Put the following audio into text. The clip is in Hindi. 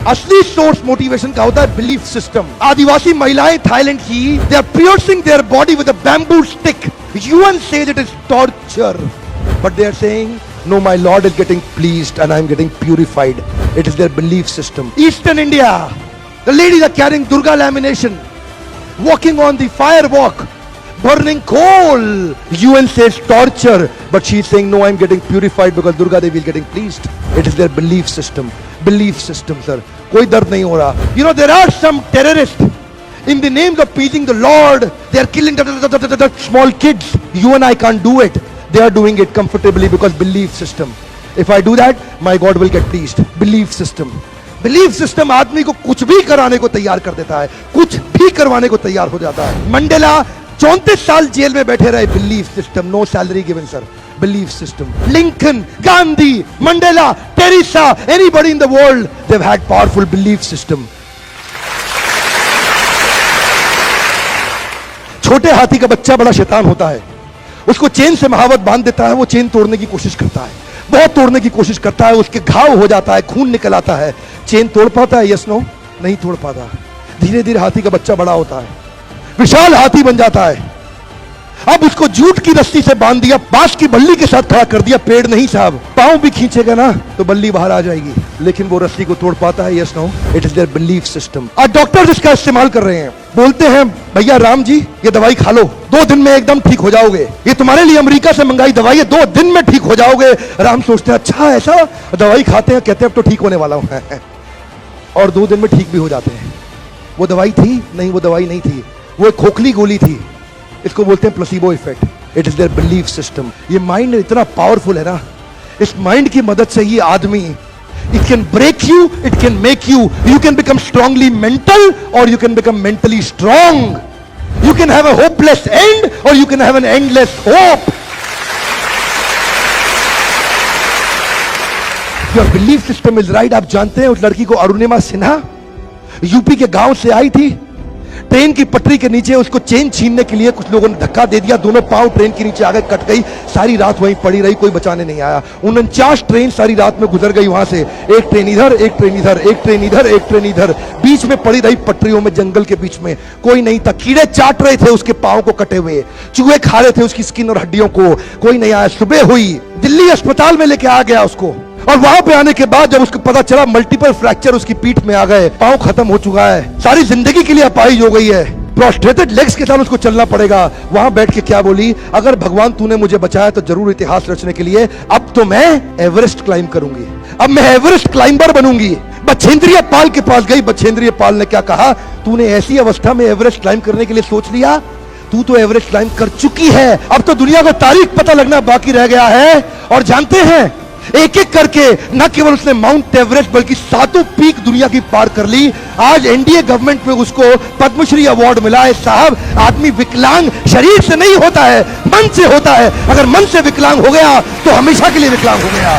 असली सोर्स मोटिवेशन का होता है बिलीफ सिस्टम। आदिवासी महिलाएं थाईलैंड की, they are piercing their body with a bamboo stick. UN says it is torture, but they are saying no, my Lord is getting pleased and I am getting purified. It is their belief system. Eastern India, the ladies are carrying Durga lamination, walking on the fire walk, burning coal. UN says torture, but she is saying no, I am getting purified because Durga Devi is getting pleased. It is their belief system. Belief system, sir. कोई दर्द नहीं हो रहा. You know, there are some terrorists in the name of pleasing the Lord. They are killing the small kids. You and I can't do it. They are doing it comfortably because belief system. If I do that, my God will get pleased. Belief system. Belief system आदमी को कुछ भी कराने को तैयार कर देता है, कुछ भी करवाने को तैयार हो जाता है। मंडेला 34 साल जेल में बैठे रहे। Belief system, no salary given sir. Belief system. Lincoln, Gandhi, Mandela, Teresa, anybody in the world, they have had powerful belief system. छोटे हाथी का बच्चा बड़ा शैतान होता है, उसको चेन से महावत बांध देता है, वो चेन तोड़ने की कोशिश करता है, बहुत तोड़ने की कोशिश करता है, उसके घाव हो जाता है, खून निकल आता है। चेन तोड़ पाता है? यस नो, नहीं तोड़ पाता। धीरे धीरे हाथी का बच्चा बड़ा होता है, विशाल हाथी बन जाता है। अब उसको जूट की रस्सी से बांध दिया, बांस की बल्ली के साथ खड़ा कर दिया। पेड़ नहीं साहब, पांव भी खींचेगा ना तो बल्ली बाहर आ जाएगी, लेकिन वो रस्सी को तोड़ पाता है? Yes no, it is their belief system. आज डॉक्टर इसका इस्तेमाल कर रहे हैं, बोलते हैं भैया राम जी ये दवाई खा लो, 2 दिन में एकदम ठीक हो जाओगे, ये तुम्हारे लिए अमेरिका से मंगाई दवाई है, 2 दिन में ठीक हो जाओगे। राम सोचते हैं अच्छा ऐसा, दवाई खाते हैं, कहते हैं अब तो ठीक होने वाला हूं और 2 दिन में ठीक भी हो जाते हैं। वो दवाई थी? नहीं, वो दवाई नहीं थी, वो एक खोखली गोली थी। इसको बोलते हैं placebo effect. It is their belief system. ये माइंड इतना पावरफुल है ना, इस माइंड की मदद से ये आदमी, it can break you, it can make you, you can become strongly mental or you can become mentally strong. You can have a hopeless end or you can have an endless hope. Your belief system is right. आप जानते हैं उस लड़की को अरुणिमा सिन्हा यूपी के गांव से आई थी, ट्रेन की पटरी के नीचे उसको चेन छीनने के लिए कुछ लोगों ने धक्का दे दिया, दोनों पांव ट्रेन के नीचे आ गए, कट गई, सारी रात वहीं पड़ी रही, कोई बचाने नहीं आया। 49 ट्रेन सारी रात में गुजर गई वहां से, एक ट्रेन इधर, एक ट्रेन इधर, एक ट्रेन इधर, एक ट्रेन इधर, बीच में पड़ी रही पटरियों में, जंगल के बीच में, कोई नहीं था। कीड़े चाट रहे थे उसके पांव को कटे हुए, चूहे खा रहे थे उसकी स्किन और हड्डियों को, कोई नहीं आया। सुबह हुई, दिल्ली अस्पताल में लेके आ गया उसको, और वहां पे आने के बाद जब उसको पता चला मल्टीपल फ्रैक्चर उसकी पीठ में आ गए, पांव खत्म हो चुका है, सारी जिंदगी के लिए अपाहिज हो गई है, प्रोस्ट्रेटेड लेग्स के साथ उसको चलना पड़ेगा। वहां बैठ के क्या बोली, अगर भगवान तूने मुझे बचाया तो जरूर इतिहास रचने के लिए, अब तो मैं एवरेस्ट क्लाइंब करूंगी, अब मैं एवरेस्ट क्लाइंबर बनूंगी। बछेंद्रिय पाल के पास गई, बछेंद्रिय पाल ने क्या कहा, तूने ऐसी अवस्था में एवरेस्ट क्लाइंब करने के लिए सोच लिया, तू तो एवरेस्ट क्लाइंब कर चुकी है, अब तो दुनिया को तारीख पता लगना बाकी रह गया है। और जानते हैं एक एक करके न केवल उसने माउंट एवरेस्ट बल्कि 7 पीक दुनिया की पार कर ली। आज एनडीए गवर्नमेंट में उसको पद्मश्री अवार्ड मिला है। साहब, आदमी विकलांग शरीर से नहीं होता है, मन से होता है। अगर मन से विकलांग हो गया तो हमेशा के लिए विकलांग हो गया।